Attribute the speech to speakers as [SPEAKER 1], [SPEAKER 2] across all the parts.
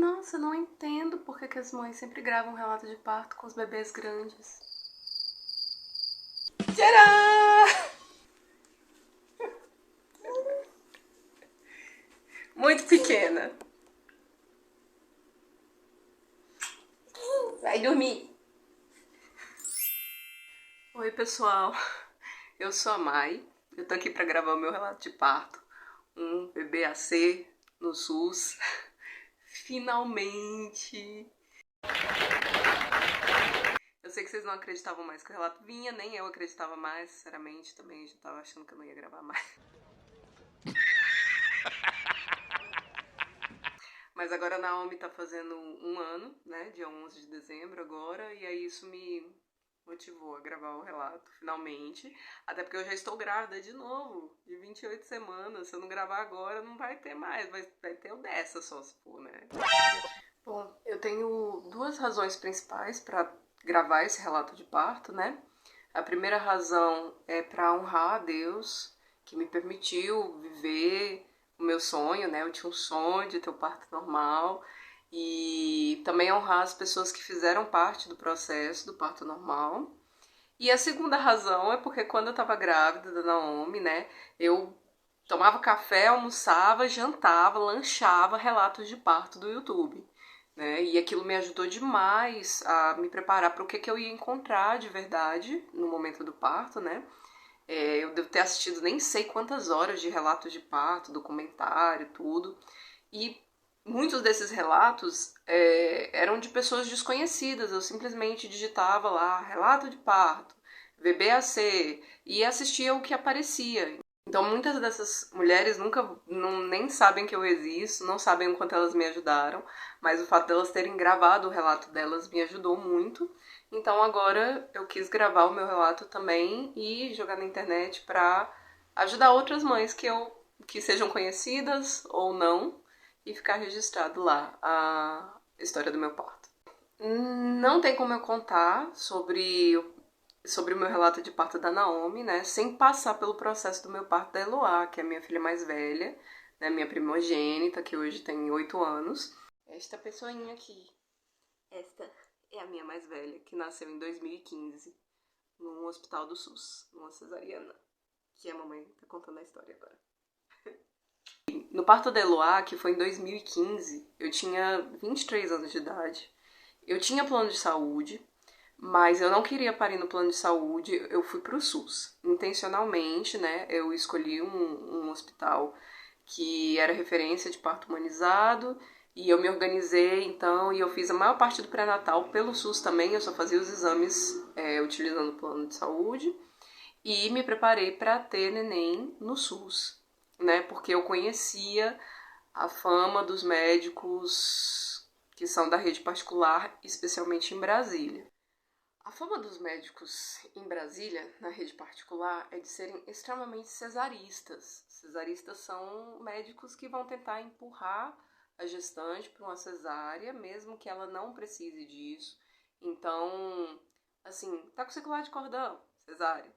[SPEAKER 1] Nossa, eu não entendo por que as mães sempre gravam um relato de parto com os bebês grandes. Tcharam! Muito pequena. Vai dormir. Oi, pessoal. Eu sou a Mai. Eu tô aqui pra gravar o meu relato de parto. Um bebê AC no SUS. Finalmente! Eu sei que vocês não acreditavam mais que o relato vinha, nem eu acreditava mais, sinceramente. Também já tava achando que eu não ia gravar mais. Mas agora a Naomi tá fazendo um ano, né? Dia 11 de dezembro agora. E aí isso me motivou a gravar o relato, finalmente. Até porque eu já estou grávida de novo, de 28 semanas. Se eu não gravar agora, não vai ter mais. Vai ter o dessa só, se for, né? Bom, eu tenho duas razões principais pra gravar esse relato de parto, né? A primeira razão é pra honrar a Deus, que me permitiu viver o meu sonho, né? Eu tinha um sonho de ter o parto normal. E também honrar as pessoas que fizeram parte do processo do parto normal. E a segunda razão é porque quando eu tava grávida da Naomi, né, eu tomava café, almoçava, jantava, lanchava relatos de parto do YouTube, né? E aquilo me ajudou demais a me preparar para o que eu ia encontrar de verdade no momento do parto, né? Eu devo ter assistido nem sei quantas horas de relatos de parto, documentário, tudo. E muitos desses relatos eram de pessoas desconhecidas. Eu simplesmente digitava lá, relato de parto, VBAC, e assistia o que aparecia. Então muitas dessas mulheres nem sabem que eu existo, não sabem o quanto elas me ajudaram, mas o fato delas terem gravado o relato delas me ajudou muito. Então agora eu quis gravar o meu relato também e jogar na internet pra ajudar outras mães que sejam conhecidas ou não, e ficar registrado lá a história do meu parto. Não tem como eu contar sobre o meu relato de parto da Naomi, né, sem passar pelo processo do meu parto da Eloá, que é a minha filha mais velha, né, minha primogênita, que hoje tem 8 anos. Esta pessoinha aqui, esta é a minha mais velha, que nasceu em 2015, num hospital do SUS, numa cesariana, que a mamãe tá contando a história agora. No parto da Eloá, que foi em 2015, eu tinha 23 anos de idade. Eu tinha plano de saúde, mas eu não queria parir no plano de saúde, eu fui pro SUS. Intencionalmente, né, eu escolhi um hospital que era referência de parto humanizado, e eu me organizei, então, e eu fiz a maior parte do pré-natal pelo SUS também, eu só fazia os exames utilizando o plano de saúde, e me preparei para ter neném no SUS, né, porque eu conhecia a fama dos médicos que são da rede particular, especialmente em Brasília. A fama dos médicos em Brasília, na rede particular, é de serem extremamente cesaristas. Cesaristas são médicos que vão tentar empurrar a gestante para uma cesárea, mesmo que ela não precise disso. Então, assim, tá com circular de cordão, cesárea.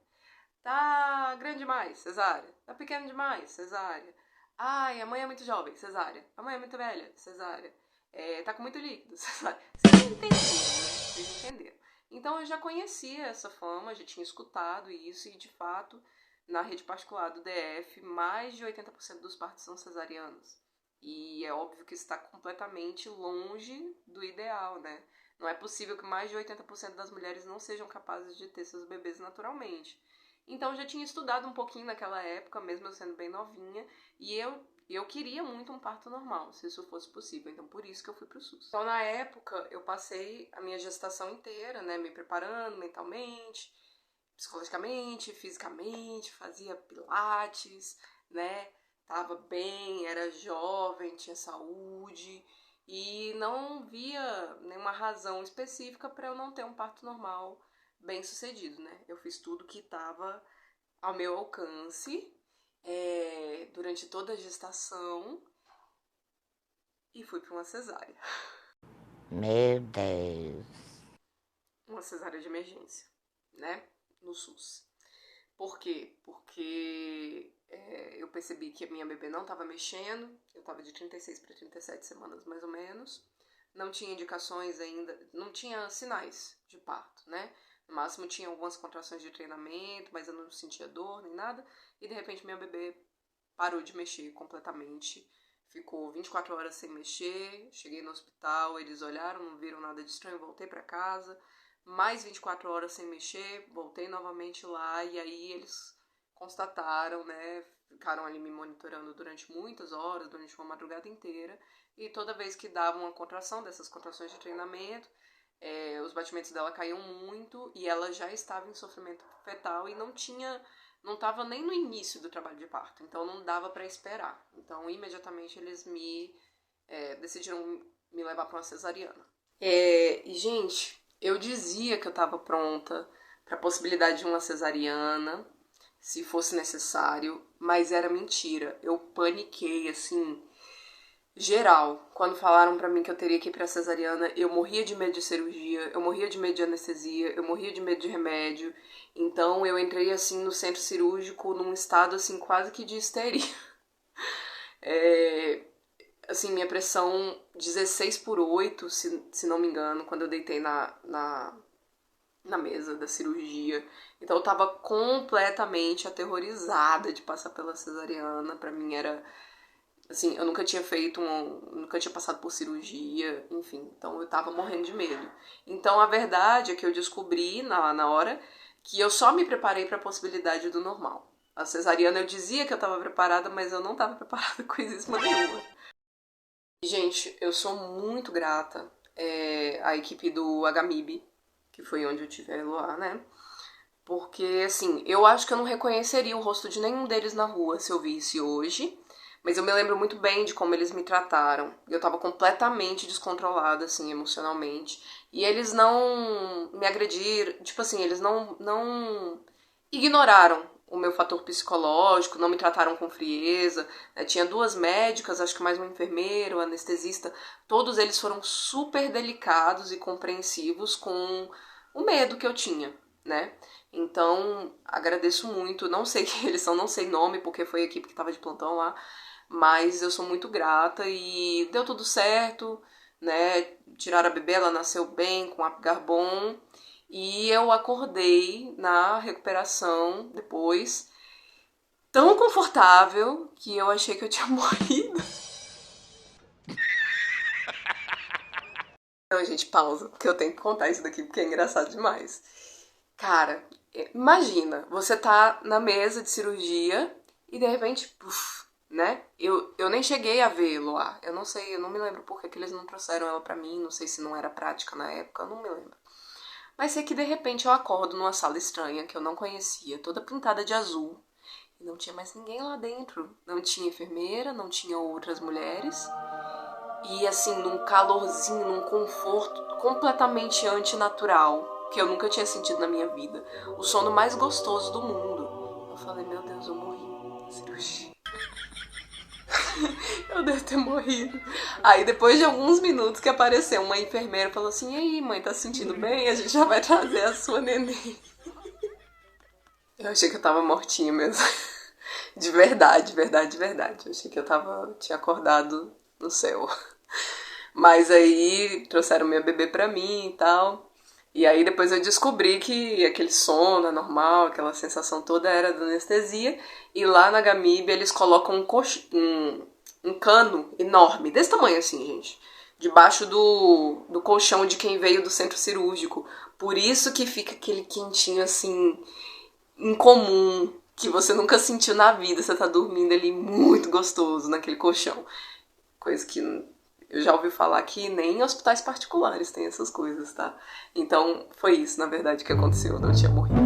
[SPEAKER 1] Tá grande demais, cesárea. Tá pequeno demais, cesárea. Ai, a mãe é muito jovem, cesárea. A mãe é muito velha, cesárea. Tá com muito líquido, cesárea. Vocês entenderam, né? Vocês entenderam. Então eu já conhecia essa fama, já tinha escutado isso, e de fato, na rede particular do DF, mais de 80% dos partos são cesarianos. E é óbvio que isso está completamente longe do ideal, né? Não é possível que mais de 80% das mulheres não sejam capazes de ter seus bebês naturalmente. Então eu já tinha estudado um pouquinho naquela época, mesmo eu sendo bem novinha, e eu queria muito um parto normal, se isso fosse possível, então por isso que eu fui pro SUS. Então na época eu passei a minha gestação inteira, né, me preparando mentalmente, psicologicamente, fisicamente, fazia pilates, né, tava bem, era jovem, tinha saúde, e não via nenhuma razão específica para eu não ter um parto normal bem sucedido, né? Eu fiz tudo que estava ao meu alcance durante toda a gestação e fui para uma cesárea.
[SPEAKER 2] Meu Deus.
[SPEAKER 1] Uma cesárea de emergência, né? No SUS. Por quê? Porque eu percebi que a minha bebê não estava mexendo, eu estava de 36 para 37 semanas mais ou menos, não tinha indicações ainda, não tinha sinais de parto, né? No máximo tinha algumas contrações de treinamento, mas eu não sentia dor nem nada, e de repente minha bebê parou de mexer completamente, ficou 24 horas sem mexer, cheguei no hospital, eles olharam, não viram nada de estranho, voltei para casa, mais 24 horas sem mexer, voltei novamente lá, e aí eles constataram, né, ficaram ali me monitorando durante muitas horas, durante uma madrugada inteira, e toda vez que dava uma contração, dessas contrações de treinamento, os batimentos dela caíam muito, e ela já estava em sofrimento fetal e não estava nem no início do trabalho de parto, então não dava para esperar. Então, imediatamente, eles decidiram me levar para uma cesariana. E, gente, eu dizia que eu estava pronta para a possibilidade de uma cesariana, se fosse necessário, mas era mentira. Eu paniquei, assim, geral. Quando falaram pra mim que eu teria que ir pra cesariana, eu morria de medo de cirurgia, eu morria de medo de anestesia, eu morria de medo de remédio. Então eu entrei, assim, no centro cirúrgico num estado, assim, quase que de histeria. Assim, minha pressão 16/8, se não me engano, quando eu deitei na mesa da cirurgia. Então eu tava completamente aterrorizada de passar pela cesariana. Pra mim era, assim, eu nunca tinha nunca tinha passado por cirurgia, enfim. Então eu tava morrendo de medo. Então a verdade é que eu descobri na hora que eu só me preparei pra possibilidade do normal. A cesariana eu dizia que eu tava preparada, mas eu não tava preparada com isso nenhuma. Gente, eu sou muito grata à equipe do HMIB, que foi onde eu tive a Eloá, né? Porque, assim, eu acho que eu não reconheceria o rosto de nenhum deles na rua se eu visse hoje, mas eu me lembro muito bem de como eles me trataram. Eu tava completamente descontrolada, assim, emocionalmente. E eles não me agrediram, tipo assim, eles não ignoraram o meu fator psicológico, não me trataram com frieza. Tinha 2 médicas, acho que mais um enfermeiro, um anestesista. Todos eles foram super delicados e compreensivos com o medo que eu tinha, né? Então, agradeço muito. Não sei quem eles são, não sei nome, porque foi a equipe que estava de plantão lá. Mas eu sou muito grata e deu tudo certo, né? Tiraram a bebê, ela nasceu bem, com apgar bom. E eu acordei na recuperação depois, tão confortável que eu achei que eu tinha morrido. Não, gente, pausa, porque eu tenho que contar isso daqui porque é engraçado demais. Cara, imagina, você tá na mesa de cirurgia e de repente, puf, né? Eu nem cheguei a ver Eloá. Eu não sei, eu não me lembro por que eles não trouxeram ela pra mim, não sei se não era prática na época, eu não me lembro. Mas sei que de repente eu acordo numa sala estranha que eu não conhecia, toda pintada de azul. E não tinha mais ninguém lá dentro. Não tinha enfermeira, não tinha outras mulheres. E assim, num calorzinho, num conforto completamente antinatural, que eu nunca tinha sentido na minha vida. O sono mais gostoso do mundo. Eu falei, meu Deus, eu morri na cirurgia. Eu devo ter morrido. Aí depois de alguns minutos que apareceu uma enfermeira e falou assim, e aí mãe, tá se sentindo bem? A gente já vai trazer a sua neném. Eu achei que eu tava mortinha mesmo. De verdade, verdade, de verdade. Eu achei que tinha acordado no céu. Mas aí trouxeram minha bebê pra mim e tal. E aí depois eu descobri que aquele sono é normal, aquela sensação toda era da anestesia. E lá na Gamib eles colocam um cano enorme, desse tamanho assim, gente, debaixo do colchão de quem veio do centro cirúrgico. Por isso que fica aquele quentinho assim, incomum, que você nunca sentiu na vida. Você tá dormindo ali muito gostoso naquele colchão. Coisa que eu já ouvi falar que nem em hospitais particulares tem essas coisas, tá? Então foi isso, na verdade, que aconteceu. Eu não tinha morrido.